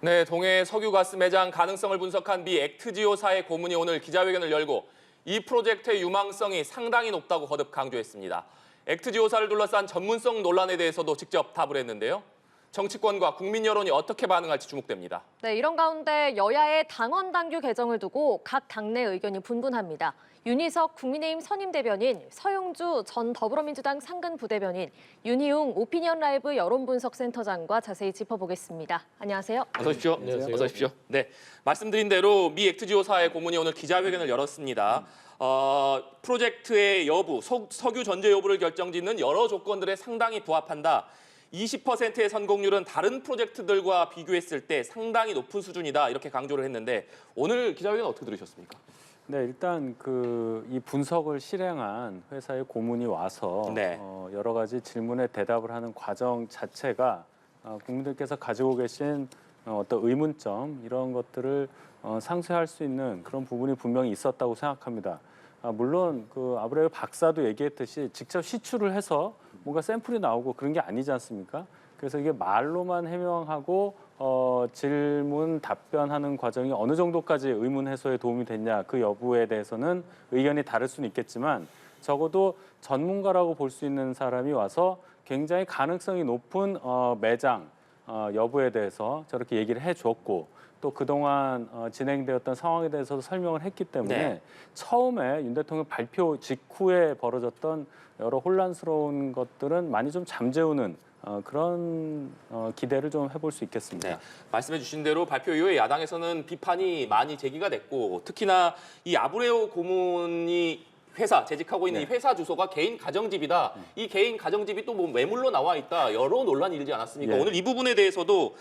네, 동해 석유가스 매장 가능성을 분석한 미 액트지오사의 고문이 오늘 기자회견을 열고 이 프로젝트의 유망성이 상당히 높다고 거듭 강조했습니다. 액트지오사를 둘러싼 전문성 논란에 대해서도 직접 답을 했는데요. 정치권과 국민 여론이 어떻게 반응할지 주목됩니다. 네, 이런 가운데 여야의 당원 당규 개정을 두고 각 당내 의견이 분분합니다. 윤희석 국민의힘 선임 대변인, 서영주 전 더불어민주당 상근 부대변인, 윤희웅 오피니언 라이브 여론분석센터장과 자세히 짚어보겠습니다. 안녕하세요. 어서 오십시오. 안녕하세요. 어서 오십시오. 네, 말씀드린 대로 미 액트지오사의 고문이 오늘 기자회견을 열었습니다. 프로젝트의 여부, 석유 전제 여부를 결정짓는 여러 조건들에 상당히 부합한다. 20%의 성공률은 다른 프로젝트들과 비교했을 때 상당히 높은 수준이다. 이렇게 강조를 했는데 오늘 기자회견 어떻게 들으셨습니까? 네, 일단 이 분석을 실행한 회사의 고문이 와서 네. 여러 가지 질문에 대답을 하는 과정 자체가 국민들께서 가지고 계신 어떤 의문점 이런 것들을 상쇄할 수 있는 그런 부분이 분명히 있었다고 생각합니다. 물론 아브레우 박사도 얘기했듯이 직접 시추를 해서 뭔가 샘플이 나오고 그런 게 아니지 않습니까? 그래서 이게 말로만 해명하고 질문 답변하는 과정이 어느 정도까지 의문 해소에 도움이 됐냐 그 여부에 대해서는 의견이 다를 수는 있겠지만 적어도 전문가라고 볼 수 있는 사람이 와서 굉장히 가능성이 높은 매장 여부에 대해서 저렇게 얘기를 해줬고 또 그동안 진행되었던 상황에 대해서도 설명을 했기 때문에 네. 처음에 윤 대통령 발표 직후에 벌어졌던 여러 혼란스러운 것들은 많이 좀 잠재우는 그런 기대를 좀 해볼 수 있겠습니다. 네, 말씀해 주신 대로 발표 이후에 야당에서는 비판이 많이 제기가 됐고 특히나 이 아브레우 고문이 재직하고 있는 네. 이 회사 주소가 개인 가정집이다. 이 개인 가정집이 또 뭐 매물로 나와 있다. 여러 논란이 일지 않았습니까? 네. 오늘 이 부분에 대해서도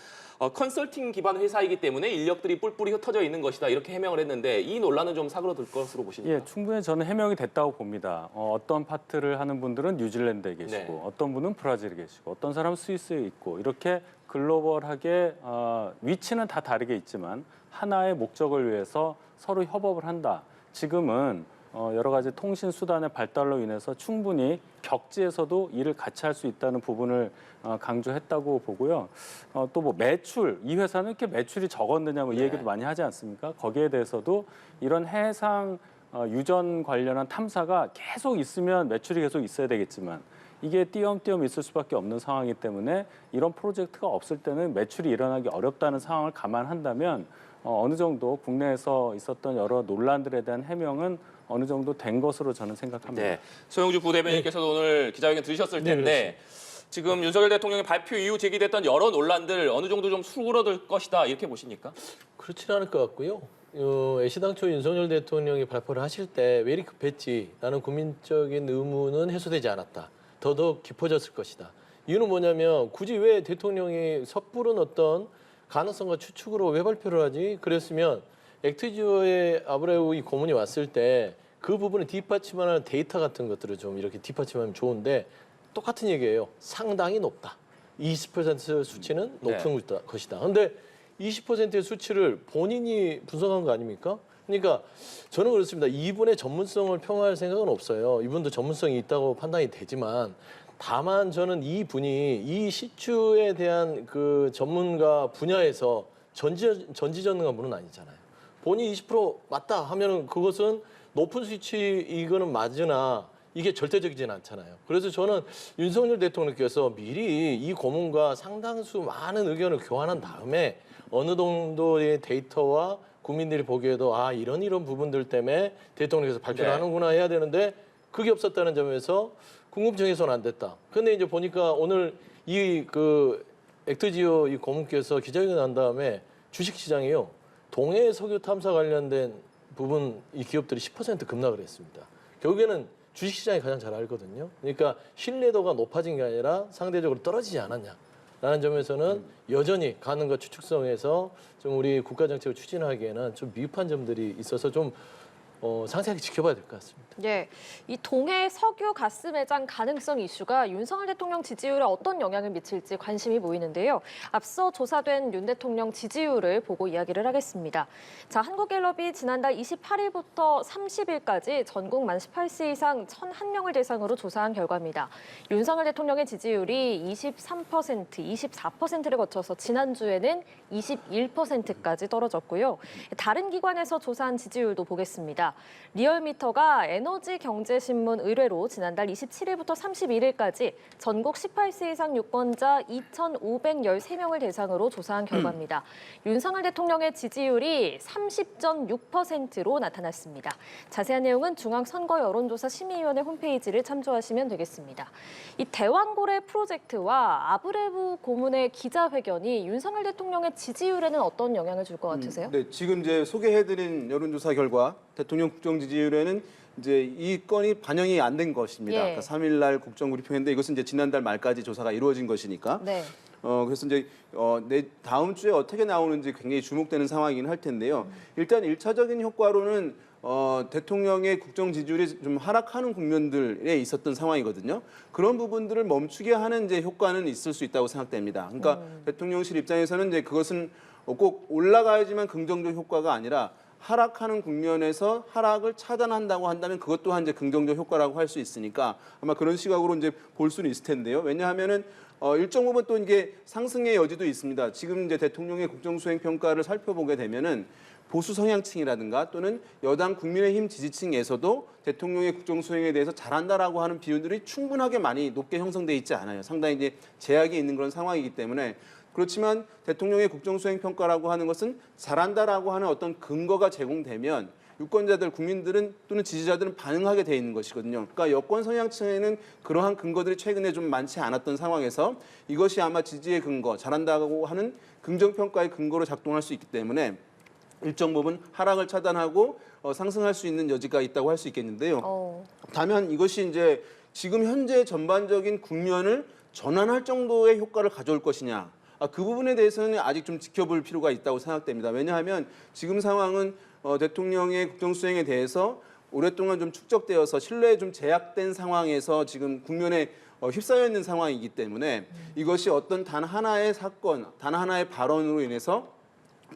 컨설팅 기반 회사이기 때문에 인력들이 뿔뿔이 흩어져 있는 것이다. 이렇게 해명을 했는데 이 논란은 좀 사그러들 것으로 보십니까? 예, 충분히 저는 해명이 됐다고 봅니다. 어떤 파트를 하는 분들은 뉴질랜드에 계시고 네. 어떤 분은 브라질에 계시고 어떤 사람은 스위스에 있고 이렇게 글로벌하게 위치는 다 다르게 있지만 하나의 목적을 위해서 서로 협업을 한다. 지금은 여러 가지 통신 수단의 발달로 인해서 충분히 격지에서도 일을 같이 할 수 있다는 부분을 강조했다고 보고요. 또 뭐 매출, 이 회사는 이렇게 매출이 적었느냐 뭐 이 네. 얘기도 많이 하지 않습니까? 거기에 대해서도 이런 해상 유전 관련한 탐사가 계속 있으면 매출이 계속 있어야 되겠지만 이게 띄엄띄엄 있을 수밖에 없는 상황이기 때문에 이런 프로젝트가 없을 때는 매출이 일어나기 어렵다는 상황을 감안한다면 어느 정도 국내에서 있었던 여러 논란들에 대한 해명은 어느 정도 된 것으로 저는 생각합니다. 네, 소영주 부대변인께서도 오늘 기자회견 들으셨을 텐데 지금 윤석열 대통령의 발표 이후 제기됐던 여러 논란들 어느 정도 좀 수그러들 것이다 이렇게 보십니까? 그렇지는 않을 것 같고요. 애시당초 윤석열 대통령이 발표를 하실 때 왜 이렇게 급했지라는 국민적인 의문은 해소되지 않았다. 더더욱 깊어졌을 것이다. 이유는 뭐냐면 굳이 왜 대통령이 섣부른 어떤 가능성과 추측으로 왜 발표를 하지? 그랬으면 액트지오의 아브레우 이 고문이 왔을 때 그 부분을 뒷받침하는 데이터 같은 것들을 좀 이렇게 뒷받침하면 좋은데 똑같은 얘기예요. 상당히 높다. 20% 수치는 높은 것이다. 그런데 20%의 수치를 본인이 분석한 거 아닙니까? 그러니까 저는 그렇습니다. 이분의 전문성을 폄하할 생각은 없어요. 이분도 전문성이 있다고 판단이 되지만 다만 저는 이분이 이 시추에 대한 그 전문가 분야에서 전지전능한 분은 아니잖아요. 본인이 20% 맞다 하면은 그것은 높은 수치 이거는 맞으나 이게 절대적이진 않잖아요. 그래서 저는 윤석열 대통령께서 미리 이 고문과 상당수 많은 의견을 교환한 다음에 어느 정도의 데이터와 국민들이 보기에도 이런 부분들 때문에 대통령께서 발표를 하는구나 해야 되는데 그게 없었다는 점에서 궁금증 해소는 안 됐다. 근데 이제 보니까 오늘 액트지오 이 고문께서 기자회견 한 다음에 주식시장이요. 동해 석유 탐사 관련된 부분 이 기업들이 10% 급락을 했습니다. 결국에는 주식시장이 가장 잘 알거든요. 그러니까 신뢰도가 높아진 게 아니라 상대적으로 떨어지지 않았냐라는 점에서는 여전히 가능과 추측성에서 좀 우리 국가정책을 추진하기에는 좀 미흡한 점들이 있어서 좀 상세하게 지켜봐야 될 것 같습니다. 예, 이 동해 석유 가스 매장 가능성 이슈가 윤석열 대통령 지지율에 어떤 영향을 미칠지 관심이 모이는데요. 앞서 조사된 윤 대통령 지지율을 보고 이야기를 하겠습니다. 자, 한국갤럽이 지난달 28일부터 30일까지 전국 만 18세 이상 1,001명을 대상으로 조사한 결과입니다. 윤석열 대통령의 지지율이 23%, 24%를 거쳐서 지난주에는 21%까지 떨어졌고요. 다른 기관에서 조사한 지지율도 보겠습니다. 리얼미터가 에너지경제신문 의뢰로 지난달 27일부터 31일까지 전국 18세 이상 유권자 2,513명을 대상으로 조사한 결과입니다. 윤석열 대통령의 지지율이 30.6%로 나타났습니다. 자세한 내용은 중앙선거여론조사심의위원회 홈페이지를 참조하시면 되겠습니다. 이 대왕고래 프로젝트와 아브레브 고문의 기자회견이 윤석열 대통령의 지지율에는 어떤 영향을 줄 것 같으세요? 네, 지금 이제 소개해드린 여론조사 결과 대통령 국정 지지율에는 이제 이 건이 반영이 안 된 것입니다. 예. 그러니까 3일날 국정브리핑했는데 이것은 이제 지난달 말까지 조사가 이루어진 것이니까. 네. 그래서 이제 다음 주에 어떻게 나오는지 굉장히 주목되는 상황이긴 할 텐데요. 일단 1차적인 효과로는 대통령의 국정 지지율이 좀 하락하는 국면들에 있었던 상황이거든요. 그런 부분들을 멈추게 하는 이제 효과는 있을 수 있다고 생각됩니다. 그러니까 대통령실 입장에서는 이제 그것은 꼭 올라가야지만 긍정적 효과가 아니라 하락하는 국면에서 하락을 차단한다고 한다면 그것 또한 이제 긍정적 효과라고 할 수 있으니까 아마 그런 시각으로 이제 볼 수는 있을 텐데요. 왜냐하면은 일정 부분 또 이게 상승의 여지도 있습니다. 지금 이제 대통령의 국정수행 평가를 살펴보게 되면은 보수 성향층이라든가 또는 여당 국민의힘 지지층에서도 대통령의 국정수행에 대해서 잘한다라고 하는 비율들이 충분하게 많이 높게 형성돼 있지 않아요. 상당히 이제 제약이 있는 그런 상황이기 때문에 그렇지만 대통령의 국정수행 평가라고 하는 것은 잘한다라고 하는 어떤 근거가 제공되면 유권자들, 국민들은 또는 지지자들은 반응하게 돼 있는 것이거든요. 그러니까 여권 성향층에는 그러한 근거들이 최근에 좀 많지 않았던 상황에서 이것이 아마 지지의 근거, 잘한다고 하는 긍정평가의 근거로 작동할 수 있기 때문에 일정 부분 하락을 차단하고 상승할 수 있는 여지가 있다고 할 수 있겠는데요. 다만 이것이 이제 지금 현재 전반적인 국면을 전환할 정도의 효과를 가져올 것이냐. 그 부분에 대해서는 아직 좀 지켜볼 필요가 있다고 생각됩니다. 왜냐하면 지금 상황은 대통령의 국정수행에 대해서 오랫동안 좀 축적되어서 신뢰에 좀 제약된 상황에서 지금 국면에 휩싸여 있는 상황이기 때문에 이것이 어떤 단 하나의 사건, 단 하나의 발언으로 인해서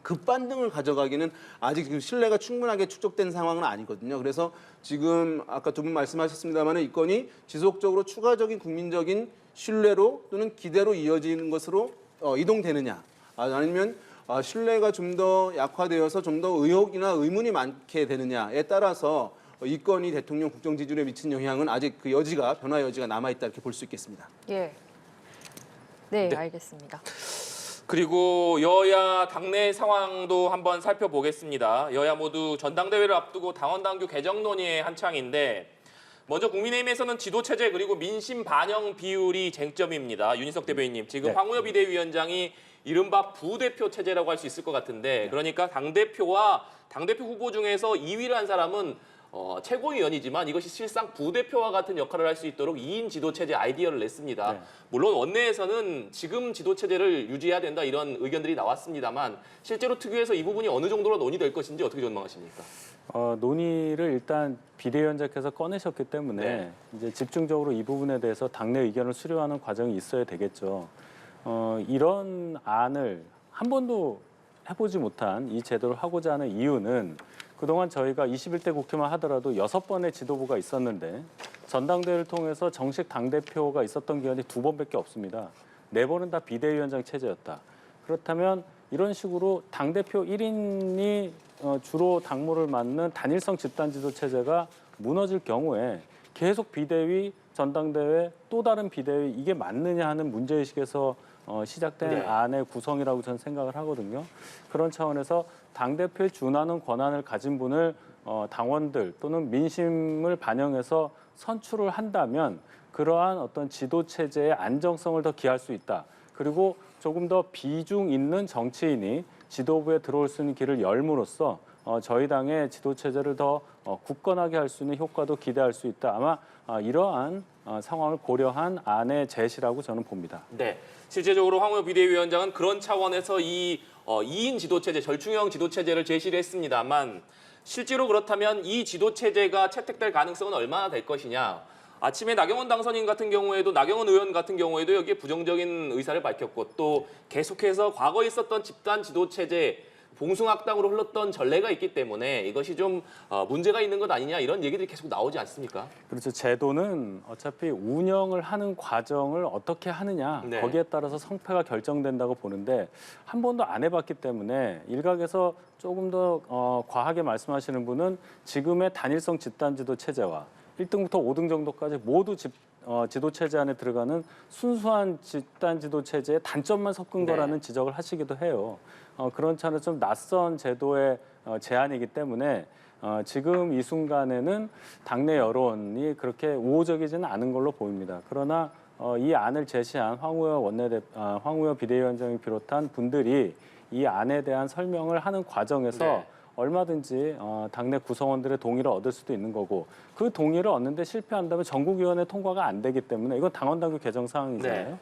급반등을 가져가기는 아직 지금 신뢰가 충분하게 축적된 상황은 아니거든요. 그래서 지금 아까 두 분 말씀하셨습니다만 이 건이 지속적으로 추가적인 국민적인 신뢰로 또는 기대로 이어지는 것으로 이동되느냐 아니면 신뢰가 좀 더 약화되어서 좀 더 의혹이나 의문이 많게 되느냐에 따라서 이 건이 대통령 국정 지지율에 미친 영향은 아직 그 여지가 변화 여지가 남아있다 이렇게 볼 수 있겠습니다. 예. 네, 알겠습니다. 그리고 여야 당내 상황도 한번 살펴보겠습니다. 여야 모두 전당대회를 앞두고 당원당규 개정 논의에 한창인데 먼저 국민의힘에서는 지도체제 그리고 민심 반영 비율이 쟁점입니다. 윤희석 대변인님, 지금 황우여 비대위원장이 이른바 부대표 체제라고 할 수 있을 것 같은데 그러니까 당대표와 당대표 후보 중에서 2위를 한 사람은 최고위원이지만 이것이 실상 부대표와 같은 역할을 할 수 있도록 2인 지도체제 아이디어를 냈습니다. 물론 원내에서는 지금 지도체제를 유지해야 된다 이런 의견들이 나왔습니다만 실제로 특위에서 이 부분이 어느 정도로 논의될 것인지 어떻게 전망하십니까? 논의를 일단 비대위원장께서 꺼내셨기 때문에 이제 집중적으로 이 부분에 대해서 당내 의견을 수렴하는 과정이 있어야 되겠죠. 이런 안을 한 번도 해보지 못한 이 제도를 하고자 하는 이유는 그동안 저희가 21대 국회만 하더라도 6번의 지도부가 있었는데 전당대회를 통해서 정식 당대표가 있었던 기간이 2번밖에 없습니다. 4번은 다 비대위원장 체제였다. 그렇다면 이런 식으로 당대표 1인이 주로 당무를 맡는 단일성 집단지도 체제가 무너질 경우에 계속 비대위, 전당대회, 또 다른 비대위 이게 맞느냐 하는 문제의식에서 시작된 안의 구성이라고 저는 생각을 하거든요. 그런 차원에서 당대표에 준하는 권한을 가진 분을 당원들 또는 민심을 반영해서 선출을 한다면 그러한 어떤 지도체제의 안정성을 더 기할 수 있다. 그리고 조금 더 비중 있는 정치인이 지도부에 들어올 수 있는 길을 열므로써 저희 당의 지도체제를 더 굳건하게 할 수 있는 효과도 기대할 수 있다. 아마 이러한 상황을 고려한 안의 제시라고 저는 봅니다. 네, 실제적으로 황우여 비대위원장은 그런 차원에서 이 2인 지도체제, 절충형 지도체제를 제시를 했습니다만 실제로 그렇다면 이 지도 체제가 채택될 가능성은 얼마나 될 것이냐. 아침에 나경원 당선인 같은 경우에도 나경원 의원 같은 경우에도 여기에 부정적인 의사를 밝혔고 또 계속해서 과거에 있었던 집단 지도 체제 봉숭악당으로 흘렀던 전례가 있기 때문에 이것이 좀 문제가 있는 것 아니냐 이런 얘기들이 계속 나오지 않습니까? 그렇죠. 제도는 어차피 운영을 하는 과정을 어떻게 하느냐 네. 거기에 따라서 성패가 결정된다고 보는데 한 번도 안 해봤기 때문에 일각에서 조금 더 과하게 말씀하시는 분은 지금의 단일성 집단지도 체제와 1등부터 5등 정도까지 모두 지도 체제 안에 들어가는 순수한 집단 지도 체제의 단점만 섞은 네. 거라는 지적을 하시기도 해요. 그런 차는 좀 낯선 제도의 제안이기 때문에 지금 이 순간에는 당내 여론이 그렇게 우호적이지는 않은 걸로 보입니다. 그러나 이 안을 제시한 황우여 비대위원장을 비롯한 분들이 이 안에 대한 설명을 하는 과정에서 네. 얼마든지 당내 구성원들의 동의를 얻을 수도 있는 거고 그 동의를 얻는데 실패한다면 전국위원회 통과가 안 되기 때문에 이건 당원당규 개정 사항이잖아요. 네.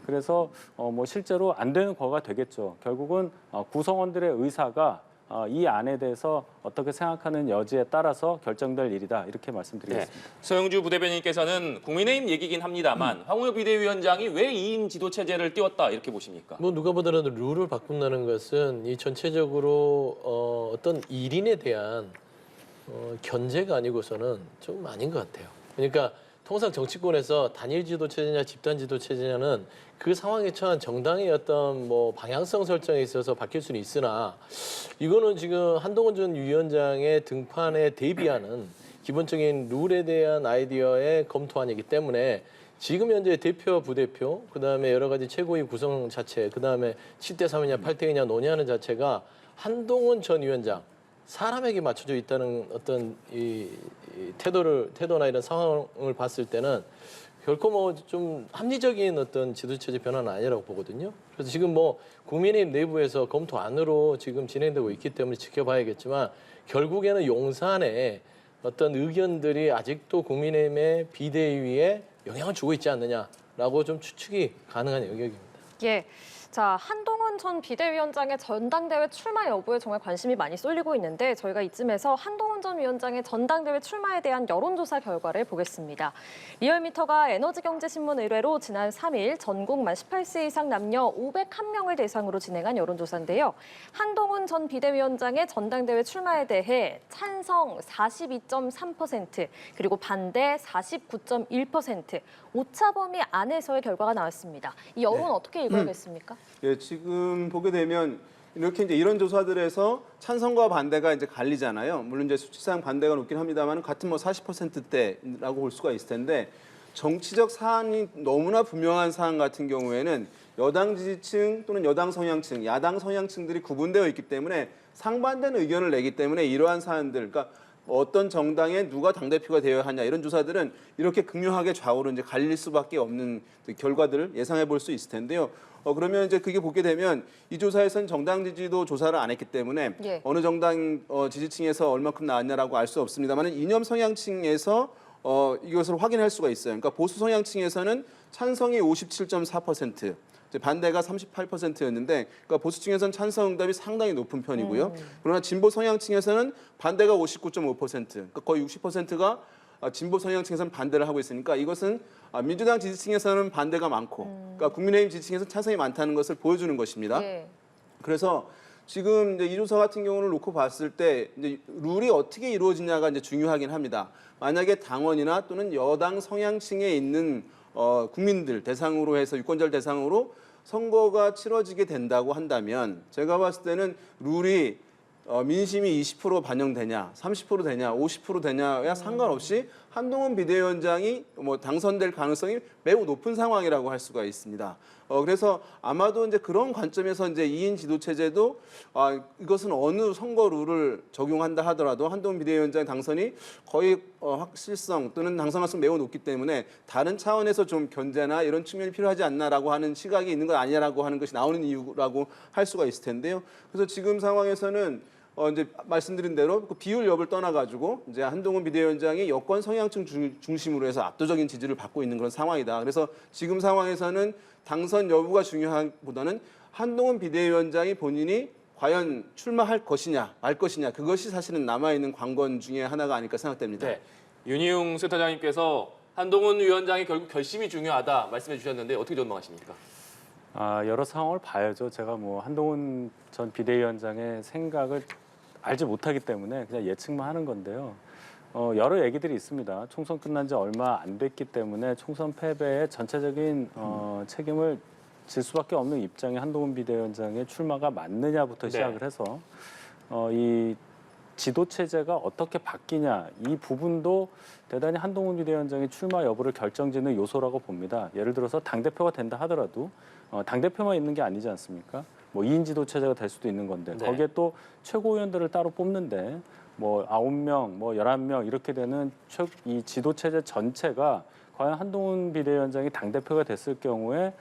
그래서 뭐 실제로 안 되는 거가 되겠죠. 결국은 구성원들의 의사가 이 안에 대해서 어떻게 생각하는 여지에 따라서 결정될 일이다 이렇게 말씀드리겠습니다. 네. 서영주 부대변인께서는 국민의힘 얘기긴 합니다만 황우여 비대위원장이 왜 2인 지도 체제를 띄웠다 이렇게 보십니까? 뭐 누가 보더라도 룰을 바꾼다는 것은 이 전체적으로 어떤 1인에 대한 견제가 아니고서는 좀 아닌 것 같아요. 그러니까 통상 정치권에서 단일 지도 체제냐 집단 지도 체제냐는 그 상황에 처한 정당의 어떤 뭐 방향성 설정에 있어서 바뀔 수는 있으나 이거는 지금 한동훈 전 위원장의 등판에 대비하는 기본적인 룰에 대한 아이디어의 검토안이기 때문에 지금 현재 대표, 부대표, 그다음에 여러 가지 최고위 구성 자체, 그다음에 7대 3이냐 8대이냐 논의하는 자체가 한동훈 전 위원장 사람에게 맞춰져 있다는 어떤 이 태도나 이런 상황을 봤을 때는 결코 뭐 좀 합리적인 어떤 지도체제 변화는 아니라고 보거든요. 그래서 지금 뭐 국민의힘 내부에서 검토안으로 지금 진행되고 있기 때문에 지켜봐야겠지만 결국에는 용산에 어떤 의견들이 아직도 국민의힘의 비대위에 영향을 주고 있지 않느냐라고 좀 추측이 가능한 영역입니다. 예. 자, 한동훈 전 비대위원장의 전당대회 출마 여부에 정말 관심이 많이 쏠리고 있는데 저희가 이쯤에서 한동훈 전 위원장의 전당대회 출마에 대한 여론조사 결과를 보겠습니다. 리얼미터가 에너지경제신문 의뢰로 지난 3일 전국 만 18세 이상 남녀 501명을 대상으로 진행한 여론조사인데요. 한동훈 전 비대위원장의 전당대회 출마에 대해 찬성 42.3%, 그리고 반대 49.1%, 오차 범위 안에서의 결과가 나왔습니다. 이 여론 어떻게 읽어야겠습니까? 예, 지금 보게 되면 이렇게 이제 이런 조사들에서 찬성과 반대가 이제 갈리잖아요. 물론 이제 수치상 반대가 높긴 합니다만 같은 뭐 40%대라고 볼 수가 있을 텐데 정치적 사안이 너무나 분명한 사안 같은 경우에는 여당 지지층 또는 여당 성향층, 야당 성향층들이 구분되어 있기 때문에 상반되는 의견을 내기 때문에 이러한 사안들, 그러니까 어떤 정당에 누가 당대표가 되어야 하냐 이런 조사들은 이렇게 극명하게 좌우로 이제 갈릴 수밖에 없는 결과들을 예상해 볼 수 있을 텐데요. 그러면 이제 그게 보게 되면 이 조사에서는 정당 지지도 조사를 안 했기 때문에 예. 어느 정당 지지층에서 얼마큼 나왔냐라고 알 수 없습니다만 이념 성향층에서 이것을 확인할 수가 있어요. 그러니까 보수 성향층에서는 찬성이 57.4%, 반대가 38%였는데 그러니까 보수층에서는 찬성 응답이 상당히 높은 편이고요. 그러나 진보 성향층에서는 반대가 59.5%, 그러니까 거의 60%가 진보 성향층에서는 반대를 하고 있으니까 이것은 민주당 지지층에서는 반대가 많고 그러니까 국민의힘 지지층에서는 찬성이 많다는 것을 보여주는 것입니다. 예. 그래서 지금 이제 이 조사 같은 경우를 놓고 봤을 때 이제 룰이 어떻게 이루어지냐가 이제 중요하긴 합니다. 만약에 당원이나 또는 여당 성향층에 있는 국민들 대상으로 해서 유권자를 대상으로 선거가 치러지게 된다고 한다면 제가 봤을 때는 룰이 민심이 20% 반영되냐, 30% 되냐, 50% 되냐야 상관없이 한동훈 비대위원장이 뭐 당선될 가능성이 매우 높은 상황이라고 할 수가 있습니다. 그래서 아마도 이제 그런 관점에서 이제 2인 지도 체제도 이것은 어느 선거 룰을 적용한다 하더라도 한동훈 비대위원장 당선이 거의 확실성 또는 당선 가능성이 매우 높기 때문에 다른 차원에서 좀 견제나 이런 측면이 필요하지 않나라고 하는 시각이 있는 건 아니냐라고 하는 것이 나오는 이유라고 할 수가 있을 텐데요. 그래서 지금 상황에서는 이제 말씀드린 대로 그 비율력을 떠나가지고 이제 한동훈 비대위원장이 여권 성향층 중심으로 해서 압도적인 지지를 받고 있는 그런 상황이다. 그래서 지금 상황에서는 당선 여부가 중요하기보다는 한동훈 비대위원장이 본인이 과연 출마할 것이냐 말 것이냐 그것이 사실은 남아있는 관건 중에 하나가 아닐까 생각됩니다. 네. 윤희웅 센터장님께서 한동훈 위원장의 결국 결심이 중요하다 말씀해 주셨는데 어떻게 전망하십니까? 여러 상황을 봐야죠. 제가 뭐 한동훈 전 비대위원장의 생각을 알지 못하기 때문에 그냥 예측만 하는 건데요. 여러 얘기들이 있습니다. 총선 끝난 지 얼마 안 됐기 때문에 총선 패배의 전체적인 책임을 질 수밖에 없는 입장에 한동훈 비대위원장의 출마가 맞느냐부터 시작을 해서 이 지도 체제가 어떻게 바뀌냐 이 부분도 대단히 한동훈 비대위원장의 출마 여부를 결정짓는 요소라고 봅니다. 예를 들어서 당대표가 된다 하더라도 당대표만 있는 게 아니지 않습니까? 뭐 2인 지도 체제가 될 수도 있는 건데 네. 거기에 또 최고위원들을 따로 뽑는데 뭐 9명, 뭐 11명 이렇게 되는 이 지도 체제 전체가 과연 한동훈 비대위원장이 당대표가 됐을 경우에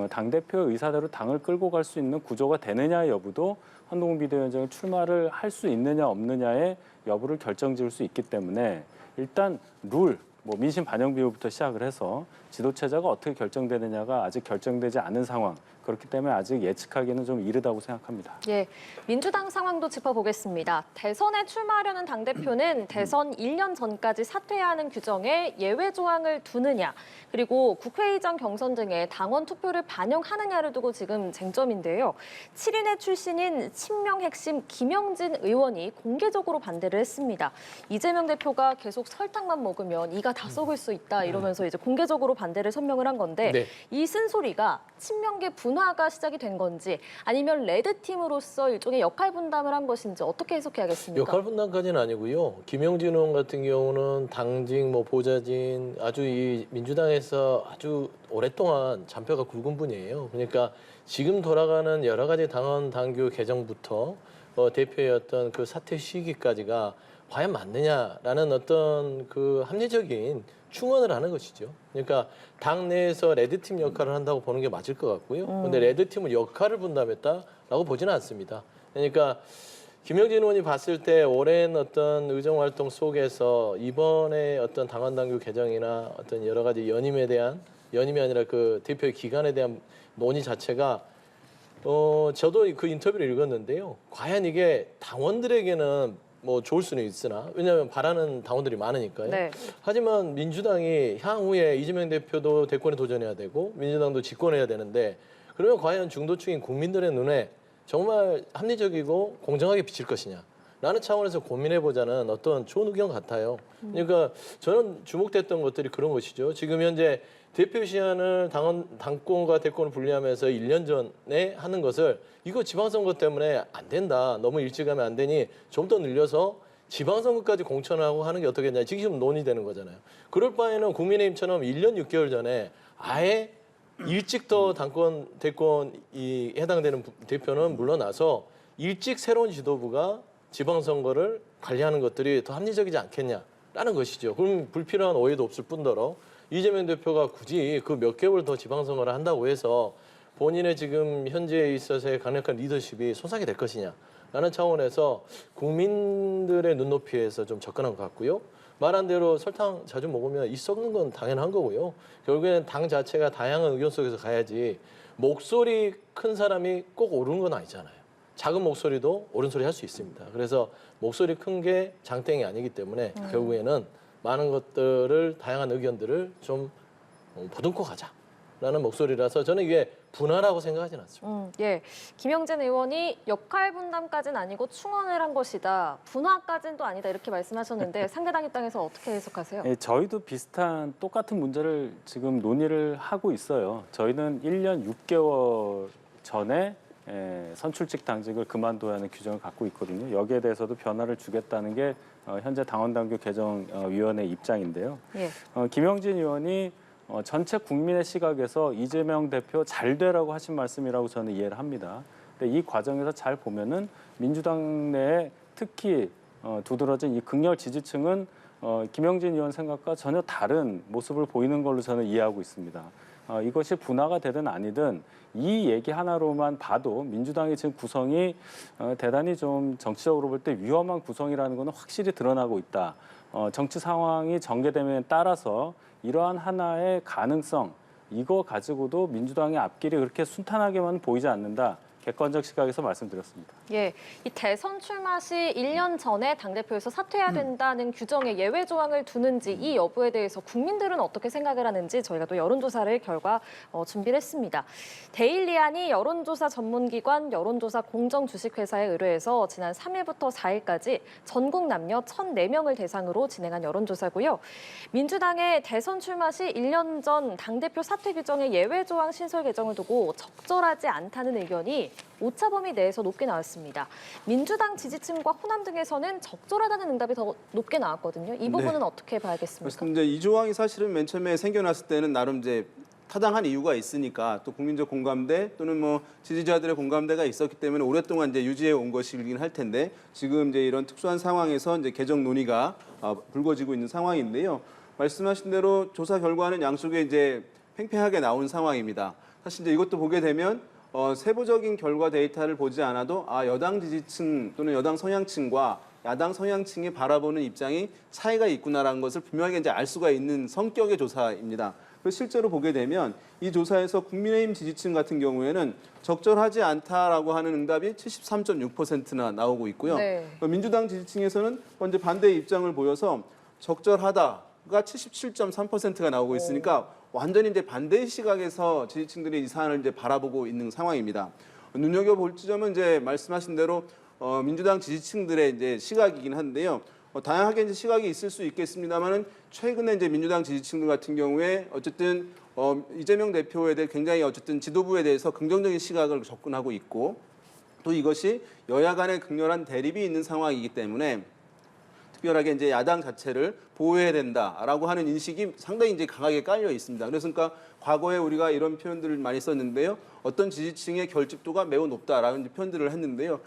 당대표의 의사대로 당을 끌고 갈 수 있는 구조가 되느냐의 여부도 한동훈 비대위원장이 출마를 할 수 있느냐 없느냐의 여부를 결정지을 수 있기 때문에 일단 룰, 뭐 민심 반영 비율부터 시작을 해서 지도 체제가 어떻게 결정되느냐가 아직 결정되지 않은 상황. 그렇기 때문에 아직 예측하기는 좀 이르다고 생각합니다. 예, 민주당 상황도 짚어보겠습니다. 대선에 출마하려는 당대표는 대선 1년 전까지 사퇴해야 하는 규정에 예외 조항을 두느냐, 그리고 국회의장 경선 등의 당원 투표를 반영하느냐를 두고 지금 쟁점인데요. 7인의 출신인 친명 핵심 김영진 의원이 공개적으로 반대를 했습니다. 이재명 대표가 계속 설탕만 먹으면 이가 다 썩을 수 있다 이러면서 이제 공개적으로 반대를 선명을 한 건데 네. 이 쓴소리가 친명계 분화가 시작이 된 건지 아니면 레드팀으로서 일종의 역할 분담을 한 것인지 어떻게 해석해야겠습니까? 역할 분담까지는 아니고요. 김영진 의원 같은 경우는 당직, 뭐 보좌진, 아주 이 민주당에서 아주 오랫동안 잔뼈가 굵은 분이에요. 그러니까 지금 돌아가는 여러 가지 당원 당규 개정부터 대표의 어떤 그 사퇴 시기까지가 과연 맞느냐라는 어떤 그 합리적인 충원을 하는 것이죠. 그러니까 당 내에서 레드팀 역할을 한다고 보는 게 맞을 것 같고요. 그런데 레드팀은 역할을 분담했다라고 보지는 않습니다. 그러니까 김영진 의원이 봤을 때 오랜 어떤 의정 활동 속에서 이번에 어떤 당원 당규 개정이나 어떤 여러 가지 연임이 아니라 그 대표의 기간에 대한 논의 자체가 저도 그 인터뷰를 읽었는데요. 과연 이게 당원들에게는 뭐 좋을 수는 있으나 왜냐하면 바라는 당원들이 많으니까요. 네. 하지만 민주당이 향후에 이재명 대표도 대권에 도전해야 되고 민주당도 집권해야 되는데 그러면 과연 중도층인 국민들의 눈에 정말 합리적이고 공정하게 비칠 것이냐 라는 차원에서 고민해보자는 어떤 좋은 의견 같아요. 그러니까 저는 주목됐던 것들이 그런 것이죠. 지금 현재 대표 시한을 당권과 대권을 분리하면서 1년 전에 하는 것을 이거 지방선거 때문에 안 된다. 너무 일찍 하면 안 되니 좀 더 늘려서 지방선거까지 공천하고 하는 게 어떻겠냐. 지금 논의되는 거잖아요. 그럴 바에는 국민의힘처럼 1년 6개월 전에 아예 일찍 더 대권이 해당되는 대표는 물러나서 일찍 새로운 지도부가 지방선거를 관리하는 것들이 더 합리적이지 않겠냐라는 것이죠. 그럼 불필요한 오해도 없을 뿐더러 이재명 대표가 굳이 그 몇 개월 더 지방선거를 한다고 해서 본인의 지금 현재에 있어서의 강력한 리더십이 손상이 될 것이냐라는 차원에서 국민들의 눈높이에서 좀 접근한 것 같고요. 말한 대로 설탕 자주 먹으면 이 썩는 건 당연한 거고요. 결국에는 당 자체가 다양한 의견 속에서 가야지 목소리 큰 사람이 꼭 옳은 건 아니잖아요. 작은 목소리도 옳은 소리 할 수 있습니다. 그래서 목소리 큰 게 장땡이 아니기 때문에 결국에는 많은 것들을 다양한 의견들을 좀 보듬고 가자라는 목소리라서 저는 이게 분화라고 생각하지는 않습니다. 예, 김영진 의원이 역할 분담까지는 아니고 충원을 한 것이다. 분화까지는 또 아니다 이렇게 말씀하셨는데 상대당 입장에서 어떻게 해석하세요? 예, 저희도 비슷한 똑같은 문제를 지금 논의를 하고 있어요. 저희는 1년 6개월 전에 선출직 당직을 그만둬야 하는 규정을 갖고 있거든요. 여기에 대해서도 변화를 주겠다는 게 현재 당원당규 개정위원회 입장인데요. 예. 김영진 의원이 전체 국민의 시각에서 이재명 대표 잘 되라고 하신 말씀이라고 저는 이해를 합니다. 근데 이 과정에서 잘 보면은 민주당 내에 특히 두드러진 이 극렬 지지층은 김영진 의원 생각과 전혀 다른 모습을 보이는 걸로 저는 이해하고 있습니다. 이것이 분화가 되든 아니든 이 얘기 하나로만 봐도 민주당의 지금 구성이 대단히 좀 정치적으로 볼 때 위험한 구성이라는 것은 확실히 드러나고 있다. 정치 상황이 전개됨에 따라서 이러한 하나의 가능성, 이거 가지고도 민주당의 앞길이 그렇게 순탄하게만 보이지 않는다. 객관적 시각에서 말씀드렸습니다. 예, 이 대선 출마 시 1년 전에 당대표에서 사퇴해야 된다는 규정에 예외 조항을 두는지 이 여부에 대해서 국민들은 어떻게 생각을 하는지 저희가 또 여론조사를 결과 준비를 했습니다. 데일리안이 여론조사 전문기관 여론조사 공정주식회사에 의뢰해서 지난 3일부터 4일까지 전국 남녀 1,004명을 대상으로 진행한 여론조사고요. 민주당의 대선 출마 시 1년 전 당대표 사퇴 규정의 예외 조항 신설 개정을 두고 적절하지 않다는 의견이 오차범위 내에서 높게 나왔습니다. 민주당 지지층과 호남 등에서는 적절하다는 응답이 더 높게 나왔거든요. 이 부분은 어떻게 봐야겠습니까? 그렇습니다. 이 조항이 사실은 맨 처음에 생겨났을 때는 나름 이제 타당한 이유가 있으니까 또 국민적 공감대 또는 뭐 지지자들의 공감대가 있었기 때문에 오랫동안 이제 유지해 온 것이긴 할 텐데 지금 이제 이런 특수한 상황에서 이제 개정 논의가 불거지고 있는 상황인데요. 말씀하신 대로 조사 결과는 양쪽에 이제 팽팽하게 나온 상황입니다. 사실 이제 이것도 보게 되면 세부적인 결과 데이터를 보지 않아도 여당 지지층 또는 여당 성향층과 야당 성향층이 바라보는 입장이 차이가 있구나라는 것을 분명하게 이제 알 수가 있는 성격의 조사입니다. 그래서 실제로 보게 되면 이 조사에서 국민의힘 지지층 같은 경우에는 적절하지 않다라고 하는 응답이 73.6%나 나오고 있고요. 네. 민주당 지지층에서는 먼저 반대의 입장을 보여서 적절하다가 77.3%가 나오고 있으니까 완전히 이제 반대의 시각에서 지지층들이 이 사안을 이제 바라보고 있는 상황입니다. 눈여겨볼 지점은 이제 말씀하신 대로 민주당 지지층들의 이제 시각이긴 한데요. 다양하게 이제 시각이 있을 수 있겠습니다만은 최근에 이제 민주당 지지층들 같은 경우에 어쨌든 이재명 대표에 대해 굉장히 어쨌든 지도부에 대해서 긍정적인 시각을 접근하고 있고 또 이것이 여야 간의 극렬한 대립이 있는 상황이기 때문에 특별하게 이제 야당 자체를 보호해야 된다라고 하는 인식이 상당히 이제 강하게 깔려 있습니다. 그러니까 과거에 우리가 이런 표현들을 많이 썼는데요. 어떤 지지층의 결집도가 매우 높다라는 표현들을 했는데요.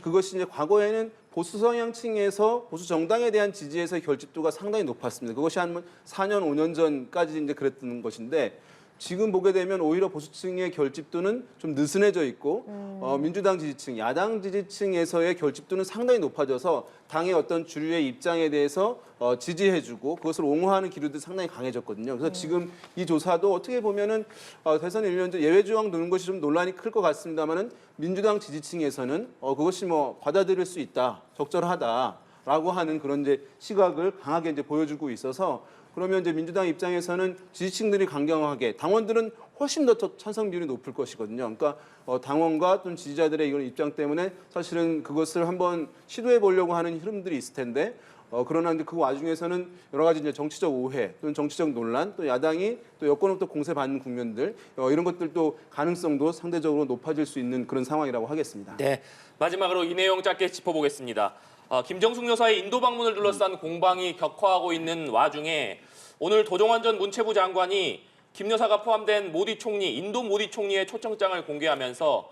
그것이 이제 과거에는 보수 성향층에서 보수 정당에 대한 지지에서의 결집도가 상당히 높았습니다. 그것이 한 4년, 5년 전까지 이제 그랬던 것인데 지금 보게 되면 오히려 보수층의 결집도는 좀 느슨해져 있고 민주당 지지층, 야당 지지층에서의 결집도는 상당히 높아져서 당의 어떤 주류의 입장에 대해서 지지해주고 그것을 옹호하는 기류도 상당히 강해졌거든요. 그래서 지금 이 조사도 어떻게 보면은 대선 1년 전 예외 조항 두는 것이 좀 논란이 클 것 같습니다만은 민주당 지지층에서는 그것이 뭐 받아들일 수 있다, 적절하다라고 하는 그런 이제 시각을 강하게 이제 보여주고 있어서. 그러면 이제 민주당 입장에서는 지지층들이 강경하게 당원들은 훨씬 더 찬성 비율이 높을 것이거든요. 그러니까 당원과 또는 지지자들의 이런 입장 때문에 사실은 그것을 한번 시도해 보려고 하는 흐름들이 있을 텐데 그러나 이제 그 와중에서는 여러 가지 이제 정치적 오해 또는 정치적 논란 또 야당이 또 여권으로부터 공세받는 국면들 이런 것들도 가능성도 상대적으로 높아질 수 있는 그런 상황이라고 하겠습니다. 네, 마지막으로 이 내용 짧게 짚어보겠습니다. 김정숙 여사의 인도 방문을 둘러싼 공방이 격화하고 있는 와중에 오늘 도종환 전 문체부 장관이 김 여사가 포함된 모디 총리, 인도 모디 총리의 초청장을 공개하면서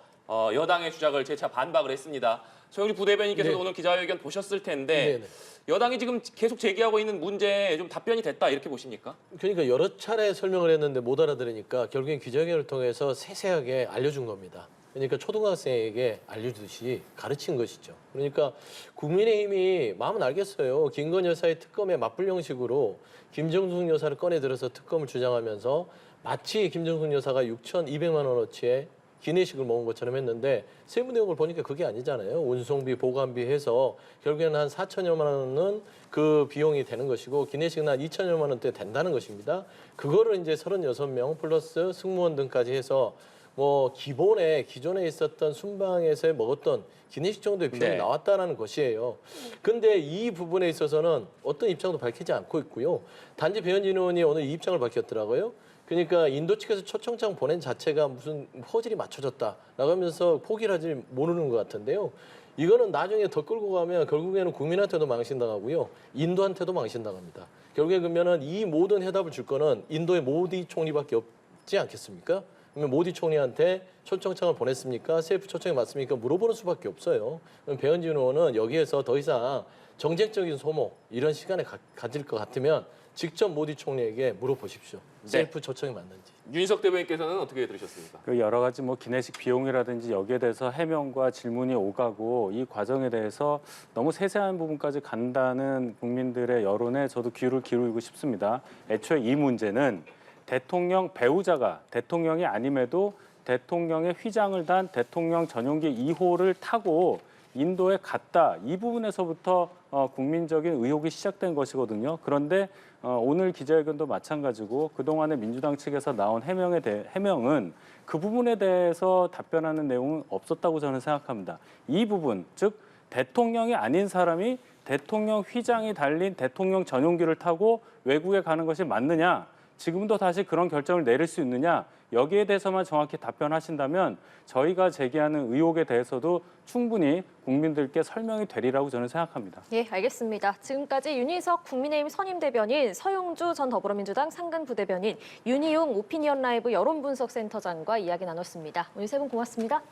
여당의 주장을 재차 반박을 했습니다. 서영주 부대변인께서도 네. 오늘 기자회견 보셨을 텐데 네네. 여당이 지금 계속 제기하고 있는 문제에 좀 답변이 됐다 이렇게 보십니까? 그러니까 여러 차례 설명을 했는데 못 알아들으니까 결국엔 기자회견을 통해서 세세하게 알려준 겁니다. 그러니까 초등학생에게 알려주듯이 가르친 것이죠. 그러니까 국민의힘이 마음은 알겠어요. 김건희 여사의 특검에 맞불 형식으로 김정숙 여사를 꺼내 들어서 특검을 주장하면서 마치 김정숙 여사가 6,200만 원어치의 기내식을 먹은 것처럼 했는데 세부 내용을 보니까 그게 아니잖아요. 운송비, 보관비 해서 결국에는 한 4천여만 원은 그 비용이 되는 것이고 기내식은 한 2천여만 원대 된다는 것입니다. 그거를 이제 36명 플러스 승무원 등까지 해서 뭐 기존에 있었던 순방에서 먹었던 기내식 정도의 비용이 네. 나왔다라는 것이에요. 근데 이 부분에 있어서는 어떤 입장도 밝히지 않고 있고요. 단지 배현진 의원이 오늘 이 입장을 밝혔더라고요. 그러니까 인도 측에서 초청장 보낸 자체가 무슨 퍼즐이 맞춰졌다라고 하면서 포기를 하지 모르는 것 같은데요. 이거는 나중에 더 끌고 가면 결국에는 국민한테도 망신당하고요. 인도한테도 망신당합니다. 결국에 그러면은 이 모든 해답을 줄 거는 인도의 모디 총리밖에 없지 않겠습니까? 그러면 모디 총리한테 초청장을 보냈습니까? 셀프 초청이 맞습니까? 물어보는 수밖에 없어요. 그럼 배현진 의원은 여기에서 더 이상 정책적인 소모 이런 시간에 가질 것 같으면 직접 모디 총리에게 물어보십시오. 셀프 초청이 맞는지. 윤희석 대변인께서는 어떻게 들으셨습니까? 그 여러 가지 뭐 기내식 비용이라든지 여기에 대해서 해명과 질문이 오가고 이 과정에 대해서 너무 세세한 부분까지 간다는 국민들의 여론에 저도 귀를 기울이고 싶습니다. 애초에 이 문제는 대통령 배우자가 대통령이 아님에도 대통령의 휘장을 단 대통령 전용기 2호를 타고 인도에 갔다. 이 부분에서부터 국민적인 의혹이 시작된 것이거든요. 그런데 오늘 기자회견도 마찬가지고 그동안의 민주당 측에서 나온 해명은 그 부분에 대해서 답변하는 내용은 없었다고 저는 생각합니다. 이 부분, 즉 대통령이 아닌 사람이 대통령 휘장이 달린 대통령 전용기를 타고 외국에 가는 것이 맞느냐? 지금도 다시 그런 결정을 내릴 수 있느냐? 여기에 대해서만 정확히 답변하신다면 저희가 제기하는 의혹에 대해서도 충분히 국민들께 설명이 되리라고 저는 생각합니다. 예, 알겠습니다. 지금까지 윤희석 국민의힘 선임 대변인, 서용주 전 더불어민주당 상근 부대변인, 윤희용 오피니언 라이브 여론분석센터장과 이야기 나눴습니다. 오늘 세 분 고맙습니다.